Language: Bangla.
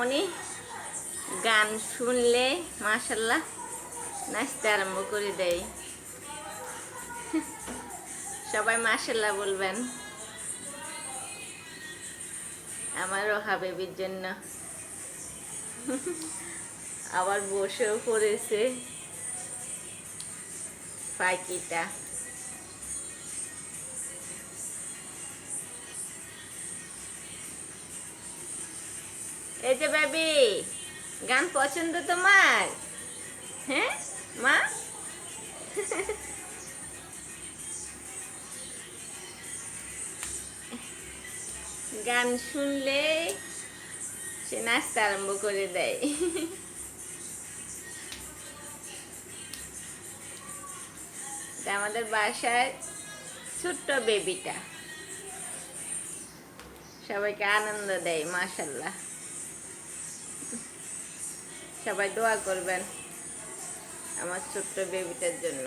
উনি গান শুনলে মাশাল্লাহ নাচতে আরম্ভ করে দেয়। সবাই মাশাল্লাহ বলবেন আমারও হাবিবির জন্য। আবার বসেও পড়েছে পাখিটা। এই যে বেবি, গান পছন্দ তোমার? হ্যাঁ মা, গান শুনলে সে নাচতে আরম্ভ করে দেয়। আমাদের বাসায় ছোট্ট বেবিটা সবাইকে আনন্দ দেয় মাশাল্লাহ। সবাই দোয়া করবেন আমার ছোট্ট বেবিটার জন্য।